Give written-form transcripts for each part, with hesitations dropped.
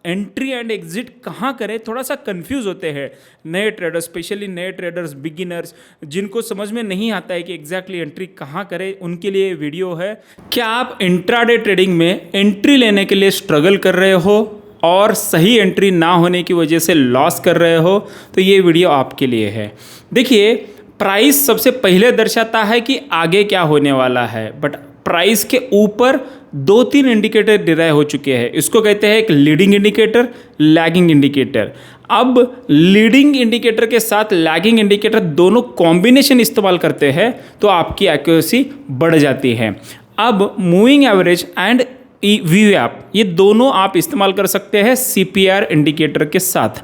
Entry and exit कहाँ करें, थोड़ा सा कंफ्यूज होते हैं नए ट्रेडर्स, स्पेशली नए ट्रेडर्स, बिगिनर्स, जिनको समझ में नहीं आता है कि एग्जैक्टली एंट्री कहाँ करें, उनके लिए वीडियो है। क्या आप इंट्राडे ट्रेडिंग में एंट्री लेने के लिए स्ट्रगल कर रहे हो और सही एंट्री ना होने की वजह से लॉस कर रहे हो, तो ये वीडियो आपके लिए है। देखिए, प्राइस सबसे पहले दर्शाता है कि आगे क्या होने वाला है, बट प्राइस के ऊपर 2-3 इंडिकेटर डिराइव हो चुके हैं। इसको कहते हैं एक लीडिंग इंडिकेटर, लैगिंग इंडिकेटर। अब लीडिंग इंडिकेटर के साथ लैगिंग इंडिकेटर दोनों कॉम्बिनेशन इस्तेमाल करते हैं तो आपकी एक्यूरेसी बढ़ जाती है। अब मूविंग एवरेज एंड वीवैप, ये दोनों आप इस्तेमाल कर सकते हैं CPR इंडिकेटर के साथ।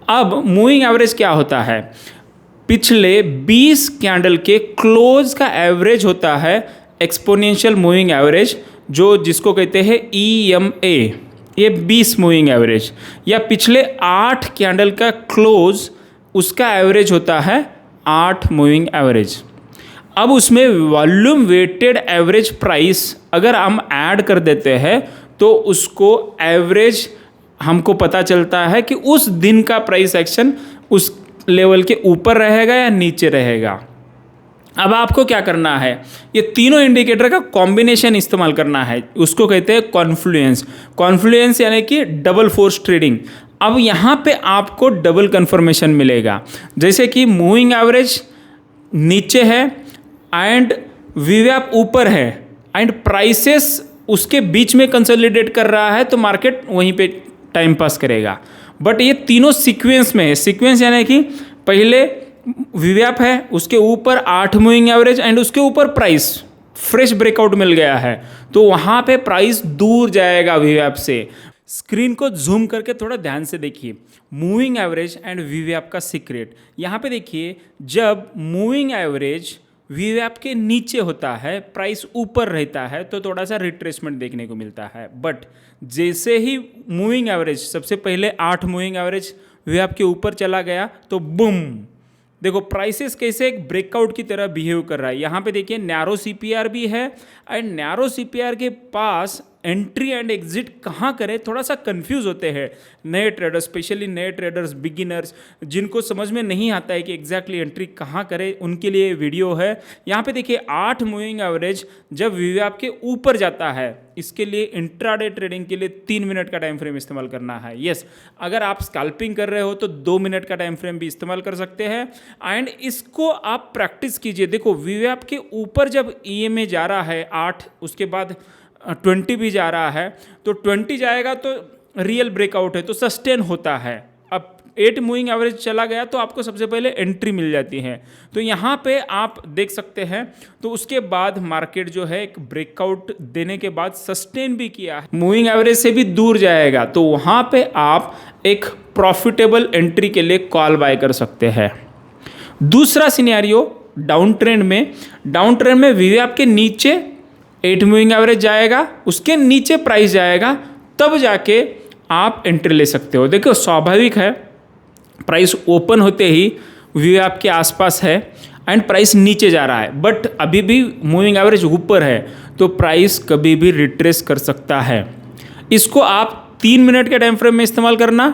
अब मूविंग एवरेज क्या होता है, पिछले 20 कैंडल के क्लोज का एवरेज होता है एक्सपोनेंशियल मूविंग एवरेज, जो जिसको कहते हैं EMA, ये 20 मूविंग एवरेज, या पिछले 8 कैंडल का क्लोज, उसका एवरेज होता है 8 मूविंग एवरेज। अब उसमें वॉल्यूम वेटेड एवरेज प्राइस अगर हम ऐड कर देते हैं तो उसको एवरेज हमको पता चलता है कि उस दिन का प्राइस एक्शन उस लेवल के ऊपर रहेगा या नीचे रहेगा। अब आपको क्या करना है, ये तीनों इंडिकेटर का कॉम्बिनेशन इस्तेमाल करना है, उसको कहते हैं कॉन्फ्लुएंस। कॉन्फ्लुएंस यानी कि डबल फोर्स ट्रेडिंग। अब यहाँ पे आपको डबल कन्फर्मेशन मिलेगा, जैसे कि मूविंग एवरेज नीचे है एंड वीवैप ऊपर है एंड प्राइसेस उसके बीच में कंसोलिडेट कर रहा है, तो मार्केट वहीं पे टाइम पास करेगा। बट ये तीनों सीक्वेंस में है। सीक्वेंस यानी कि पहले वीवैप है, उसके ऊपर 8 मूविंग एवरेज एंड उसके ऊपर प्राइस फ्रेश ब्रेकआउट मिल गया है, तो वहाँ पे प्राइस दूर जाएगा वीवैप से। स्क्रीन को जूम करके थोड़ा ध्यान से देखिए, मूविंग एवरेज एंड वीवैप का सीक्रेट यहाँ पे देखिए। जब मूविंग एवरेज वीवैप के नीचे होता है, प्राइस ऊपर रहता है, तो थोड़ा सा रिट्रेसमेंट देखने को मिलता है। बट जैसे ही मूविंग एवरेज, सबसे पहले 8 मूविंग एवरेज वीवैप के ऊपर चला गया, तो बूम, देखो प्राइसेस कैसे एक ब्रेकआउट की तरह बिहेव कर रहा है। यहाँ पे देखिए नैरो CPR भी है एंड नैरो CPR के पास एंट्री एंड एग्जिट कहाँ करें, थोड़ा सा कंफ्यूज होते हैं नए ट्रेडर्स, स्पेशली नए ट्रेडर्स, बिगिनर्स, जिनको समझ में नहीं आता है कि एग्जैक्टली एंट्री कहाँ करें, उनके लिए वीडियो है। यहाँ पे देखिए 8 मूविंग एवरेज जब वीवैप के ऊपर जाता है, इसके लिए इंट्राडे ट्रेडिंग के लिए 3 मिनट का टाइम फ्रेम इस्तेमाल करना है। यस, अगर आप स्कैल्पिंग कर रहे हो तो 2 मिनट का टाइम फ्रेम भी इस्तेमाल कर सकते हैं एंड इसको आप प्रैक्टिस कीजिए। देखो वीवैप के ऊपर जब EMA जा रहा है 8, उसके बाद 20 भी जा रहा है, तो 20 जाएगा तो रियल ब्रेकआउट है, तो सस्टेन होता है। अब 8 मूविंग एवरेज चला गया तो आपको सबसे पहले एंट्री मिल जाती है, तो यहाँ पे आप देख सकते हैं। तो उसके बाद मार्केट जो है एक ब्रेकआउट देने के बाद सस्टेन भी किया है, मूविंग एवरेज से भी दूर जाएगा, तो वहाँ पे आप एक प्रॉफिटेबल एंट्री के लिए कॉल बाय कर सकते हैं। दूसरा सिनेरियो डाउन ट्रेंड में वीवैप के नीचे 8 मूविंग एवरेज जाएगा, उसके नीचे प्राइस जाएगा, तब जाके आप एंट्री ले सकते हो। देखो स्वाभाविक है, प्राइस ओपन होते ही वीवैप के आसपास है एंड प्राइस नीचे जा रहा है, बट अभी भी मूविंग एवरेज ऊपर है, तो प्राइस कभी भी रिट्रेस कर सकता है। इसको आप 3 मिनट के टाइम फ्रेम में इस्तेमाल करना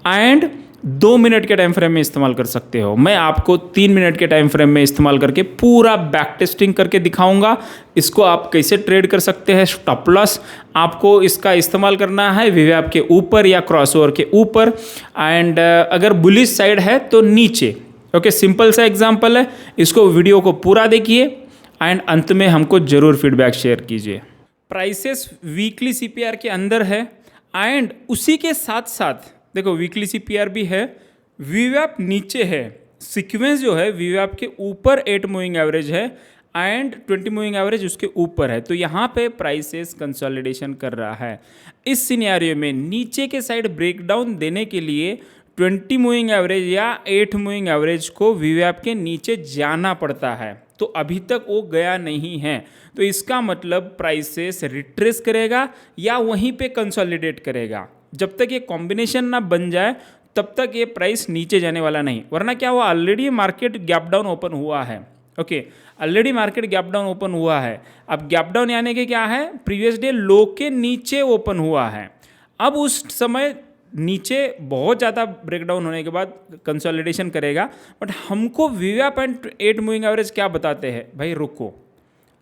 एंड 2 मिनट के टाइम फ्रेम में इस्तेमाल कर सकते हो। मैं आपको 3 मिनट के टाइम फ्रेम में इस्तेमाल करके पूरा बैक टेस्टिंग करके दिखाऊंगा। इसको आप कैसे ट्रेड कर सकते हैं। स्टॉप लॉस आपको इसका इस्तेमाल करना है वीवैप के ऊपर या क्रॉसओवर के ऊपर, एंड अगर बुलिश साइड है तो नीचे। ओके, सिंपल सा एग्जाम्पल है, इसको वीडियो को पूरा देखिए एंड अंत में हमको जरूर फीडबैक शेयर कीजिए। प्राइसेस वीकली CPR के अंदर है एंड उसी के साथ साथ देखो वीकली CPR भी है, वीवैप नीचे है, सीक्वेंस जो है वीवैप के ऊपर 8 मूविंग एवरेज है एंड 20 मूविंग एवरेज उसके ऊपर है, तो यहाँ पे प्राइसेस कंसोलिडेशन कर रहा है। इस सिनेरियो में नीचे के साइड ब्रेकडाउन देने के लिए 20 मूविंग एवरेज या 8 मूविंग एवरेज को वीवैप के नीचे जाना पड़ता है, तो अभी तक वो गया नहीं है, तो इसका मतलब प्राइसेस रिट्रेस करेगा या वहीं पे कंसोलिडेट करेगा। जब तक ये कॉम्बिनेशन ना बन जाए तब तक ये प्राइस नीचे जाने वाला नहीं, वरना क्या हुआ, already market gap down open हुआ है। Okay, already market gap down open हुआ है। अब गैप डाउन यानी कि क्या है, प्रीवियस डे लो के नीचे ओपन हुआ है। अब उस समय नीचे बहुत ज़्यादा ब्रेकडाउन होने के बाद कंसोलिडेशन करेगा। बट हमको वीवैप एंड 8 मूविंग एवरेज क्या बताते हैं, भाई रुको,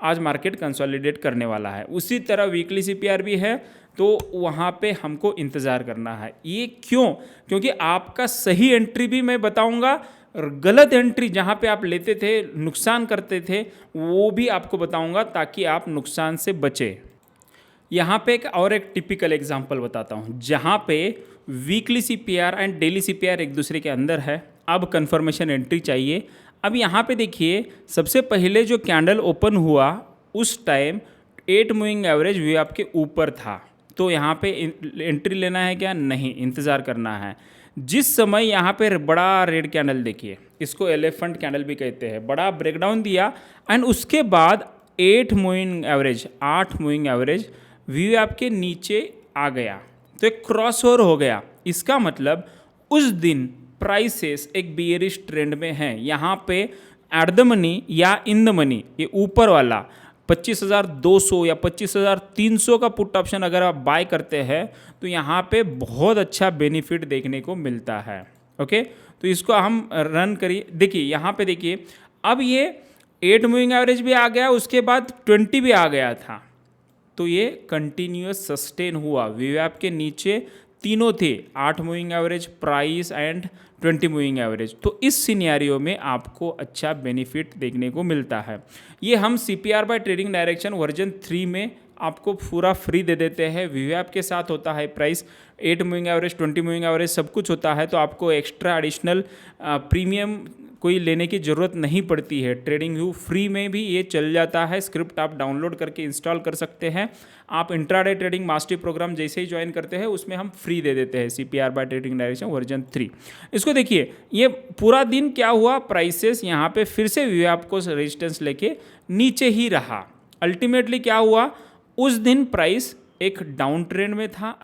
आज मार्केट कंसोलिडेट करने वाला है। उसी तरह वीकली सीपीआर भी है, तो वहाँ पे हमको इंतज़ार करना है। ये क्यों? क्योंकि आपका सही एंट्री भी मैं बताऊँगा और गलत एंट्री जहाँ पे आप लेते थे, नुकसान करते थे, वो भी आपको बताऊँगा ताकि आप नुकसान से बचे। यहाँ पे एक टिपिकल एग्जांपल बताता हूँ जहाँ पे weekly CPR and daily CPR एक दूसरे के अंदर है। अब कंफर्मेशन एंट्री चाहिए। अब यहाँ पे देखिए, सबसे पहले जो कैंडल ओपन हुआ उस टाइम 8 मूविंग एवरेज वी आपके ऊपर था, तो यहाँ पे एंट्री लेना है क्या? नहीं, इंतज़ार करना है। जिस समय यहाँ पे बड़ा रेड कैंडल देखिए, इसको एलिफेंट कैंडल भी कहते हैं, बड़ा ब्रेकडाउन दिया एंड उसके बाद 8 मूविंग एवरेज वी आपके नीचे आ गया, तो एक क्रॉस ओवर हो गया। इसका मतलब उस दिन प्राइसेस एक बियरिश ट्रेंड में हैं। यहाँ पे एट द मनी या इन द मनी, ये ऊपर वाला 25,200 या 25,300 का पुट ऑप्शन अगर आप बाय करते हैं तो यहाँ पे बहुत अच्छा बेनिफिट देखने को मिलता है। ओके, तो इसको हम रन करिए। देखिए यहाँ पे देखिए, अब ये 8 मूविंग एवरेज भी आ गया, उसके बाद 20 भी आ गया था, तो ये कंटिन्यूअस सस्टेन हुआ। वीवैप के नीचे तीनों थे, 8 moving average, price and 20 moving average. तो इस सिनेरियो में आपको अच्छा बेनिफिट देखने को मिलता है। ये हम CPR by trading direction version 3 में आपको पूरा फ्री दे देते हैं। वीवैप के साथ होता है price, 8 moving average, 20 moving average सब कुछ होता है, तो आपको एक्स्ट्रा एडिशनल प्रीमियम कोई लेने की ज़रूरत नहीं पड़ती है। ट्रेडिंग व्यू फ्री में भी ये चल जाता है। स्क्रिप्ट आप डाउनलोड करके इंस्टॉल कर सकते हैं। आप इंट्राडे ट्रेडिंग मास्टरी प्रोग्राम जैसे ही ज्वाइन करते हैं उसमें हम फ्री दे देते हैं CPR by trading direction version 3। इसको देखिए, ये पूरा दिन क्या हुआ, प्राइसेस यहाँ पे फिर से वीवैप को रेजिस्टेंस लेके नीचे ही रहा। अल्टीमेटली क्या हुआ, उस दिन प्राइस एक डाउन ट्रेंड में था।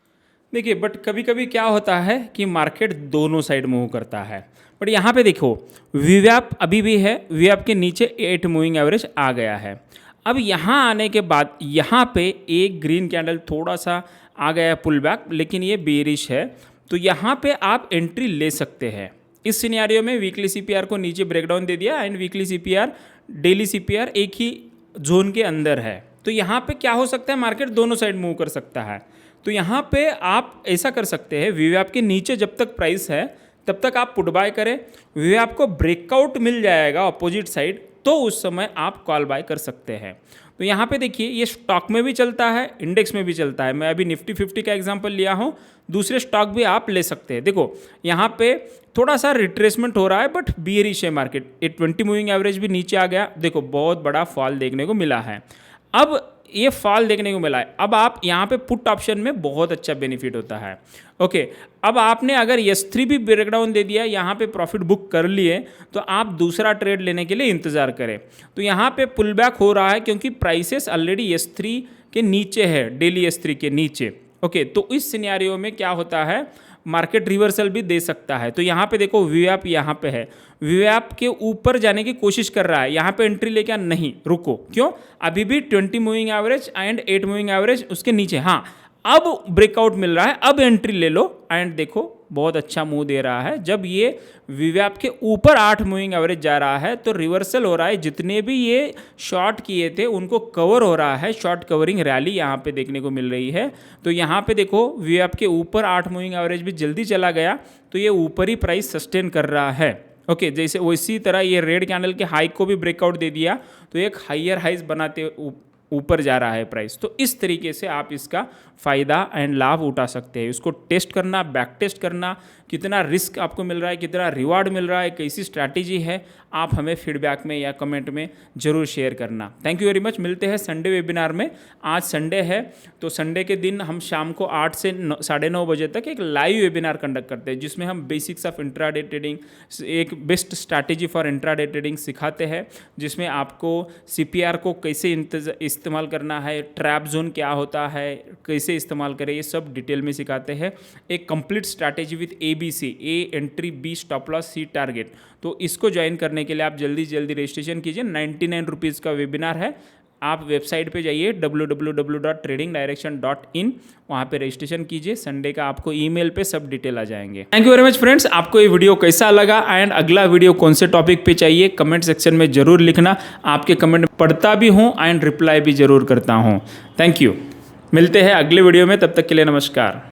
देखिए, बट कभी कभी क्या होता है कि मार्केट दोनों साइड मूव करता है। बट यहाँ पे देखो, वीवैप अभी भी है, वीवैप के नीचे 8 मूविंग एवरेज आ गया है। अब यहाँ आने के बाद यहाँ पे एक ग्रीन कैंडल थोड़ा सा आ गया पुल बैक, लेकिन ये बेरिश है, तो यहाँ पे आप एंट्री ले सकते हैं। इस सिनेरियो में वीकली सीपीआर को नीचे ब्रेकडाउन दे दिया and weekly CPR, daily CPR एक ही जोन के अंदर है, तो यहाँ पे क्या हो सकता है, मार्केट दोनों साइड मूव कर सकता है। तो यहाँ पे आप ऐसा कर सकते हैं, वीवैप के नीचे जब तक प्राइस है तब तक आप पुट बाय करें। वीवैप को ब्रेकआउट मिल जाएगा अपोजिट साइड, तो उस समय आप कॉल बाय कर सकते हैं। तो यहाँ पे देखिए, ये स्टॉक में भी चलता है, इंडेक्स में भी चलता है। मैं अभी निफ्टी 50 का एग्जांपल लिया हूँ, दूसरे स्टॉक भी आप ले सकते हैं। देखो यहाँ पे थोड़ा सा रिट्रेसमेंट हो रहा है, बट बियरिश है मार्केट। ये 20 मूविंग एवरेज भी नीचे आ गया, देखो बहुत बड़ा फॉल देखने को मिला है। अब ये फॉल देखने को मिला है, अब आप यहाँ पे पुट ऑप्शन में बहुत अच्छा बेनिफिट होता है। ओके, अब आपने अगर S3 भी ब्रेकडाउन दे दिया, यहाँ पे प्रॉफिट बुक कर लिए, तो आप दूसरा ट्रेड लेने के लिए इंतज़ार करें। तो यहाँ पे पुल बैक हो रहा है क्योंकि प्राइसेस ऑलरेडी S3 के नीचे है, डेली S3 के नीचे। ओके, तो इस सिनेरियो में क्या होता है, मार्केट रिवर्सल भी दे सकता है। तो यहाँ पे देखो, वीवैप यहाँ पे है, वीवैप के ऊपर जाने की कोशिश कर रहा है, यहाँ पे एंट्री लेके नहीं, रुको। क्यों? अभी भी 20 moving average and 8 moving average उसके नीचे। हाँ, अब ब्रेकआउट मिल रहा है, अब एंट्री ले लो एंड देखो बहुत अच्छा मूव दे रहा है। जब ये वीवैप के ऊपर 8 मूविंग एवरेज जा रहा है तो रिवर्सल हो रहा है, जितने भी ये शॉर्ट किए थे उनको कवर हो रहा है। शॉर्ट कवरिंग रैली यहाँ पे देखने को मिल रही है। तो यहाँ पे देखो, वीवैप के ऊपर 8 मूविंग एवरेज भी जल्दी चला गया, तो ये ऊपर ही प्राइस सस्टेन कर रहा है। ओके, जैसे उसी तरह ये रेड कैंडल के हाई को भी ब्रेकआउट दे दिया, तो एक हायर हाइज बनाते ऊपर जा रहा है प्राइस। तो इस तरीके से आप इसका फ़ायदा एंड लाभ उठा सकते हैं। इसको टेस्ट करना, बैक टेस्ट करना, कितना रिस्क आपको मिल रहा है, कितना रिवार्ड मिल रहा है, कैसी स्ट्रैटेजी है, आप हमें फीडबैक में या कमेंट में ज़रूर शेयर करना। Thank you very much. मिलते हैं संडे वेबिनार में। आज संडे है, तो संडे के दिन हम शाम को 8 से 9:30 बजे तक एक लाइव वेबिनार कंडक्ट करते हैं, जिसमें हम बेसिक्स ऑफ इंट्राडे ट्रेडिंग, एक best strategy for intraday trading सिखाते हैं, जिसमें आपको सीपीआर को कैसे इस्तेमाल करना है, ट्रैप जोन क्या होता है, कैसे इस्तेमाल करें, ये सब डिटेल में सिखाते हैं। एक complete strategy with ABC, A entry, B stop loss, C target. तो इसको ज्वाइन करने के लिए आप जल्दी रजिस्ट्रेशन कीजिए। 99 रुपीज़ का वेबिनार है। आप वेबसाइट पे जाइए www.tradingdirection.in, वहाँ पे रजिस्ट्रेशन कीजिए। संडे का आपको ईमेल पे सब डिटेल आ जाएंगे। Thank you very much friends. आपको ये वीडियो कैसा लगा एंड अगला वीडियो कौन से टॉपिक पे चाहिए कमेंट सेक्शन में ज़रूर लिखना। आपके कमेंट पढ़ता भी हूँ एंड रिप्लाई भी ज़रूर करता हूँ। Thank you. मिलते हैं अगले वीडियो में, तब तक के लिए नमस्कार।